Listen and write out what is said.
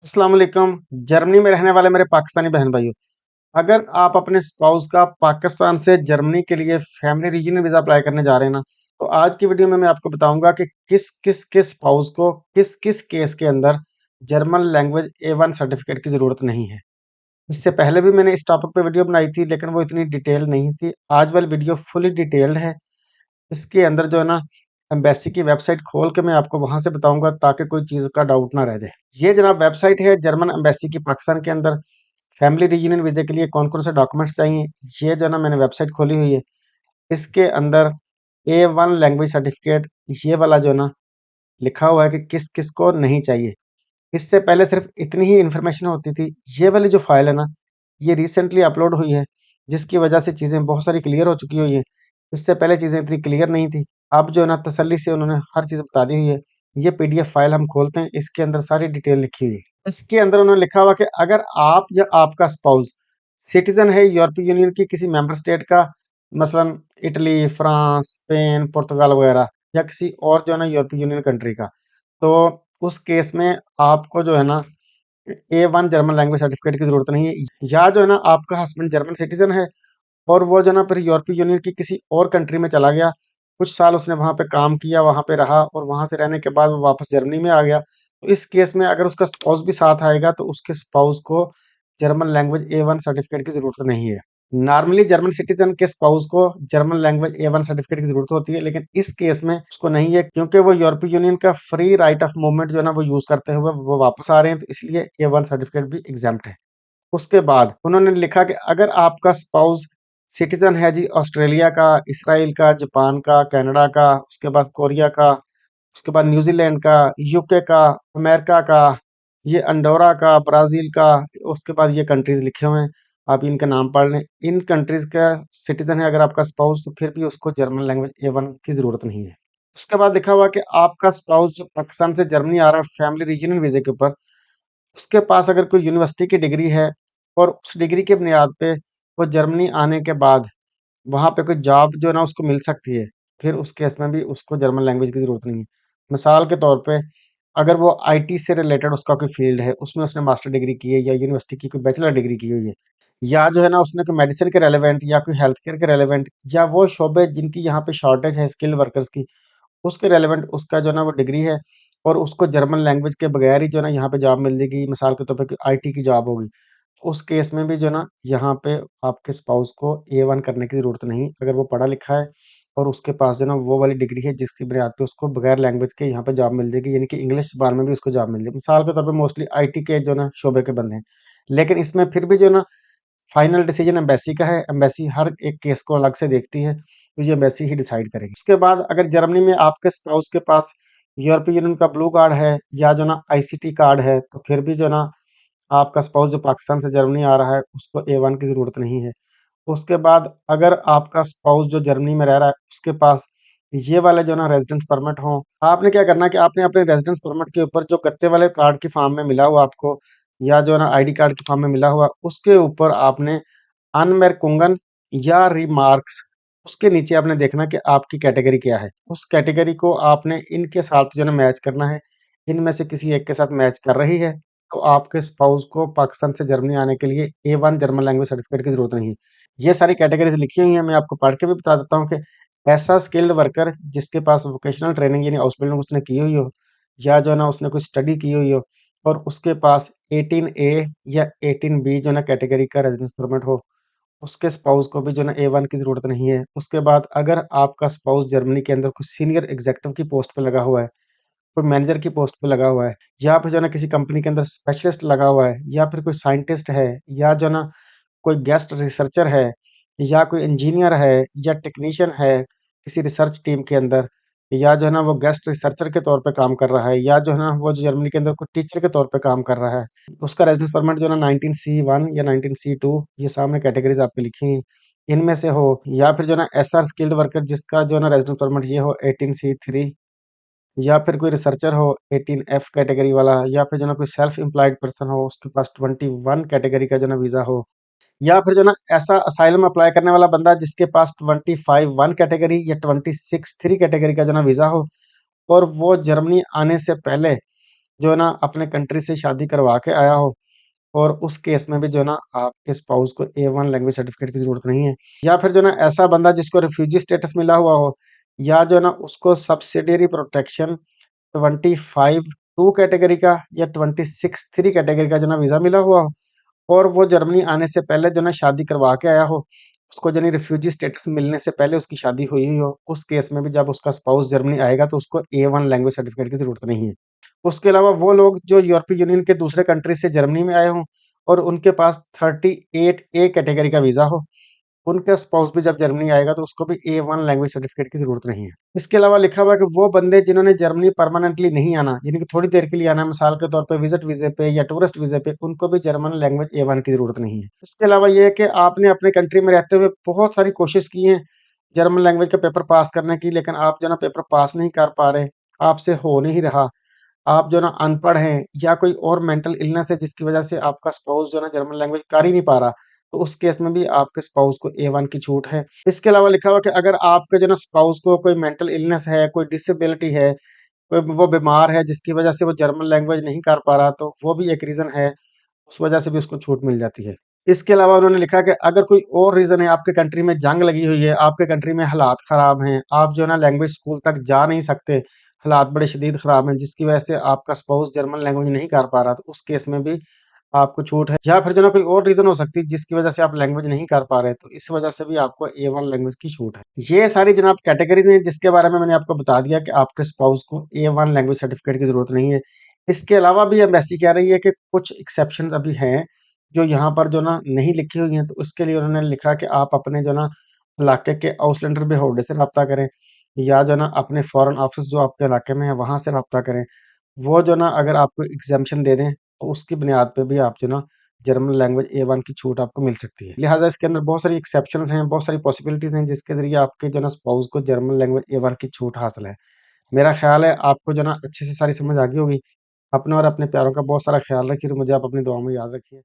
अस्सलाम वालेकुम। जर्मनी में रहने वाले मेरे पाकिस्तानी बहन भाइयों, अगर आप अपने स्पाउस का पाकिस्तान से जर्मनी के लिए फैमिली रीजनल वीज़ा अप्लाई करने जा रहे हैं ना, तो आज की वीडियो में मैं आपको बताऊंगा कि किस किस के स्पाउस को किस किस केस के अंदर जर्मन लैंग्वेज A1 सर्टिफिकेट की ज़रूरत नहीं है। इससे पहले भी मैंने इस टॉपिक पे वीडियो बनाई थी, लेकिन वो इतनी डिटेल नहीं थी। आज वाली वीडियो फुली डिटेल्ड है। इसके अंदर जो है ना, एम्बेसी की वेबसाइट खोल के मैं आपको वहां से बताऊंगा ताकि कोई चीज़ का डाउट ना रह जाए। ये जनाब वेबसाइट है जर्मन एम्बेसी की पाकिस्तान के अंदर। फैमिली रीजनल वीज़े के लिए कौन कौन से डॉक्यूमेंट्स चाहिए, ये जो है ना मैंने वेबसाइट खोली हुई है। इसके अंदर A1 लैंग्वेज सर्टिफिकेट ये वाला जो है ना लिखा हुआ है कि किस किस को नहीं चाहिए। इससे पहले सिर्फ इतनी ही इन्फॉर्मेशन होती थी। ये वाली जो फाइल है ना, ये रिसेंटली अपलोड हुई है, जिसकी वजह से चीज़ें बहुत सारी क्लियर हो चुकी हुई है। इससे पहले चीज़ें इतनी क्लियर नहीं थी। अब जो है ना तसल्ली से उन्होंने हर चीज़ बता दी हुई है। ये PDF फाइल हम खोलते हैं, इसके अंदर सारी डिटेल लिखी हुई है। इसके अंदर उन्होंने लिखा हुआ कि अगर आप या आपका स्पाउस सिटीजन है यूरोपीय यूनियन की किसी मेंबर स्टेट का, मसलन इटली, फ्रांस, स्पेन, पुर्तगाल वगैरह, या किसी और जो है ना यूरोपीय यूनियन कंट्री का, तो उस केस में आपको जो है ना A1 जर्मन लैंग्वेज सर्टिफिकेट की ज़रूरत नहीं है। या जो है ना आपका हस्बैंड जर्मन सिटीजन है और वो जो है ना फिर यूरोपीय यूनियन की किसी और कंट्री में चला गया, कुछ साल उसने वहाँ पे काम किया, वहाँ पे रहा और वहाँ से रहने के बाद वो वापस जर्मनी में आ गया, तो इस केस में अगर उसका स्पाउस भी साथ आएगा तो उसके स्पाउस को जर्मन लैंग्वेज A1 सर्टिफिकेट की ज़रूरत नहीं है। नॉर्मली जर्मन सिटीजन के स्पाउस को जर्मन लैंग्वेज A1 सर्टिफिकेट की ज़रूरत होती है, लेकिन इस केस में उसको नहीं है, क्योंकि वो यूरोपीय यूनियन का फ्री राइट ऑफ मूवमेंट जो है ना वो यूज़ करते हुए वो वापस आ रहे हैं, तो इसलिए A1 सर्टिफिकेट भी एग्जाम्प्ट है। उसके बाद उन्होंने लिखा कि अगर आपका स्पाउस सिटीजन है जी ऑस्ट्रेलिया का, इसराइल का, जापान का, कनाडा का, उसके बाद कोरिया का, उसके बाद न्यूजीलैंड का, यूके का, अमेरिका का, ये अंडोरा का, ब्राज़ील का, उसके बाद ये कंट्रीज़ लिखे हुए हैं, आप इनके नाम पढ़ लें। इन कंट्रीज़ का सिटीज़न है अगर आपका स्पाउस, तो फिर भी उसको जर्मन लैंग्वेज A1 की ज़रूरत नहीं है। उसके बाद लिखा हुआ कि आपका स्पाउस जो पाकिस्तान से जर्मनी आ रहा है फैमिली रीजनल वीज़े के ऊपर, उसके पास अगर कोई यूनिवर्सिटी की डिग्री है और उस डिग्री की बुनियाद पे वो जर्मनी आने के बाद वहाँ पे कोई जॉब जो है ना उसको मिल सकती है, फिर उस केस में भी उसको जर्मन लैंग्वेज की ज़रूरत नहीं है। मिसाल के तौर पे अगर वो आईटी से रिलेटेड उसका कोई फील्ड है, उसमें उसने मास्टर डिग्री की है या यूनिवर्सिटी की कोई बैचलर डिग्री की हुई है, या जो है ना उसने कोई मेडिसिन के रेलेवेंट या कोई हेल्थ केयर के रेलेवेंट या वो शोबे जिनकी यहाँ पे शॉर्टेज है स्किल्ड वर्कर्स की, उसके रेलेवेंट उसका जो है ना वो डिग्री है और उसको जर्मन लैंग्वेज के बगैर ही जो है ना यहाँ पे जॉब मिल जाएगी। मिसाल के तौर पे आईटी की जॉब होगी, उस केस में भी जो है ना यहाँ पे आपके स्पाउस को A1 करने की ज़रूरत नहीं, अगर वो पढ़ा लिखा है और उसके पास जो है ना वो वाली डिग्री है जिसकी बुनियाद पे उसको बगैर लैंग्वेज के यहाँ पे जॉब मिल जाएगी, यानी कि इंग्लिश ज़बान में भी उसको जॉब मिल जाएगी। मिसाल के तौर पे मोस्टली आईटी के जो है ना शोबे के बंदे हैं, लेकिन इसमें फिर भी जो है ना फाइनल डिसीजन एम्बेसी का है। एम्बेसी हर एक केस को अलग से देखती है, तो ये एम्बेसी ही डिसाइड करेगी। उसके बाद अगर जर्मनी में आपके स्पाउस के पास यूरोपीय यूनियन का ब्लू कार्ड है या जो ना आईसीटी कार्ड है, तो फिर भी जो ना आपका स्पाउस जो पाकिस्तान से जर्मनी आ रहा है उसको A1 की ज़रूरत नहीं है। उसके बाद अगर आपका स्पाउस जो जर्मनी में रह रहा है उसके पास ये वाले जो ना रेजिडेंस परमिट हो, आपने क्या करना है कि आपने अपने रेजिडेंस परमिट के ऊपर जो गत्ते वाले कार्ड की फॉर्म में मिला हुआ आपको, या जो ना आईडी कार्ड की फॉर्म में मिला हुआ, उसके ऊपर आपने अनमेरकुंगन या रिमार्क्स, उसके नीचे आपने देखना कि आपकी कैटेगरी क्या है। उस कैटेगरी को आपने इनके साथ जो है मैच करना है। इनमें से किसी एक के साथ मैच कर रही है तो आपके स्पाउस को पाकिस्तान से जर्मनी आने के लिए A1 जर्मन लैंग्वेज सर्टिफिकेट की ज़रूरत नहीं है। ये सारी कैटेगरीज लिखी हुई हैं, मैं आपको पढ़ के भी बता देता हूँ कि ऐसा स्किल्ड वर्कर जिसके पास वोकेशनल ट्रेनिंग यानी हाउस बिल्डिंग उसने की हुई हो, या जो है ना उसने कोई स्टडी की हुई हो और उसके पास 18A या 18B जो है ना कैटेगरी का रेजिडेंस परमिट हो, उसके स्पाउस को भी जो है ना A1 की ज़रूरत नहीं है। उसके बाद अगर आपका स्पाउस जर्मनी के अंदर कुछ सीनियर एग्जीक्यूटिव की पोस्ट पे लगा हुआ है, कोई मैनेजर की पोस्ट पे लगा हुआ है, या फिर जो है ना किसी कंपनी के अंदर स्पेशलिस्ट लगा हुआ है, या फिर कोई साइंटिस्ट है, या जो है ना कोई गेस्ट रिसर्चर है, या कोई इंजीनियर है, या टेक्नीशियन है किसी रिसर्च टीम के अंदर, या जो है ना वो गेस्ट रिसर्चर के तौर पे काम कर रहा है, या जो है ना वो जो जर्मनी के अंदर कोई टीचर के तौर पे काम कर रहा है, उसका रेजिडेंस परमिट जो है ना 19C1 या 19C2, ये सामने कैटेगरीज आपकी लिखी हैं, इनमें से हो, या फिर जो है ना SR स्किल्ड वर्कर जिसका जो है ना रेजिडेंस परमिट ये हो 18C3, या फिर कोई रिसर्चर हो 18F कैटेगरी वाला, या फिर जो ना कोई सेल्फ एम्प्लॉयड पर्सन हो उसके पास 21 कैटेगरी का जो ना वीज़ा हो, या फिर जो ना ऐसा असाइलम अप्लाई करने वाला बंदा जिसके पास 25(1) कैटेगरी या 26(3) कैटेगरी का जो ना वीज़ा हो और वो जर्मनी आने से पहले जो है ना अपने कंट्री से शादी करवा के आया हो, और उस केस में भी जो है ना आपके स्पाउस को A1 लैंग्वेज सर्टिफिकेट की ज़रूरत नहीं है। या फिर जो है ना ऐसा बंदा जिसको रिफ्यूजी स्टेटस मिला हुआ हो, या जो है ना उसको सब्सिडियरी प्रोटेक्शन 25 2 कैटेगरी का या 26 3 कैटेगरी का जो है ना वीज़ा मिला हुआ हो, और वो जर्मनी आने से पहले जो है ना शादी करवा के आया हो, उसको यानी रिफ्यूजी स्टेटस मिलने से पहले उसकी शादी हुई हुई हो, उस केस में भी जब उसका स्पाउस जर्मनी आएगा तो उसको A1 लैंग्वेज सर्टिफिकेट की ज़रूरत नहीं है। उसके अलावा वो लोग जो यूरोपीय यूनियन के दूसरे कंट्री से जर्मनी में आए हों और उनके पास 38 ए कैटेगरी का वीज़ा हो, उनका स्पाउस भी जब जर्मनी आएगा तो उसको भी A1 लैंग्वेज सर्टिफिकेट की ज़रूरत नहीं है। इसके अलावा लिखा हुआ है कि वो बंदे जिन्होंने जर्मनी परमानेंटली नहीं आना, यानी कि थोड़ी देर के लिए आना है, मिसाल के तौर पे विजिट वीज़े पे या टूरिस्ट वीज़े पे, उनको भी जर्मन लैंग्वेज A1 की ज़रूरत नहीं है। इसके अलावा ये है कि आपने अपने कंट्री में रहते हुए बहुत सारी कोशिश की है जर्मन लैंग्वेज का पेपर पास करने की, लेकिन आप जो है ना पेपर पास नहीं कर पा रहे, आपसे हो नहीं रहा, आप जो है ना अनपढ़ हैं या कोई और मेंटल इलनेस है जिसकी वजह से आपका स्पाउस जो है ना जर्मन लैंग्वेज कर ही नहीं पा रहा, तो उस केस में भी आपके स्पाउस को A1 की छूट है। इसके अलावा लिखा हुआ कि अगर आपके जो है ना स्पाउस को कोई मेंटल इलनेस है, कोई डिसेबिलिटी है, कोई वो बीमार है जिसकी वजह से वो जर्मन लैंग्वेज नहीं कर पा रहा, तो वो भी एक रीज़न है, उस वजह से भी उसको छूट मिल जाती है। इसके अलावा उन्होंने लिखा कि अगर कोई और रीज़न है, आपके कंट्री में जंग लगी हुई है, आपके कंट्री में हालात ख़राब हैं, आप जो है ना लैंग्वेज स्कूल तक जा नहीं सकते, हालात बड़े शदीद ख़राब हैं, जिसकी वजह से आपका स्पाउस जर्मन लैंग्वेज नहीं कर पा रहा, तो उस केस में भी आपको छूट है। या फिर जो है ना कोई और रीज़न हो सकती है जिसकी वजह से आप लैंग्वेज नहीं कर पा रहे, तो इस वजह से भी आपको A1 लैंग्वेज की छूट है। ये सारी जनाब कैटेगरीज़ हैं जिसके बारे में मैंने आपको बता दिया कि आपके स्पाउस को A1 लैंग्वेज सर्टिफिकेट की ज़रूरत नहीं है। इसके अलावा भी एम्बेसी कह रही है कि कुछ एक्सेप्शंस अभी हैं, जो यहाँ पर जो ना नहीं लिखी हुई हैं, तो उसके लिए उन्होंने लिखा कि आप अपने जो ना इलाके के आउसलैंडर बेहोर्डे से रब्ता करें, या जो ना अपने फॉरेन ऑफिस जो आपके इलाके में है वहाँ से रब्ता करें। वो जो ना अगर आपको एग्ज़म्पशन दे दें, तो उसकी बुनियाद पे भी आप जो ना जर्मन लैंग्वेज A1 की छूट आपको मिल सकती है। लिहाज़ा इसके अंदर बहुत सारी एक्सेप्शंस हैं, बहुत सारी पॉसिबिलिटीज़ हैं जिसके ज़रिए आपके जो ना स्पाउस को जर्मन लैंग्वेज A1 की छूट हासिल है। मेरा ख़्याल है आपको जो ना अच्छे से सारी समझ आ गई होगी। अपना और अपने प्यारों का बहुत सारा ख़्याल रखिए और मुझे आप अपनी दुआओं में याद रखिए।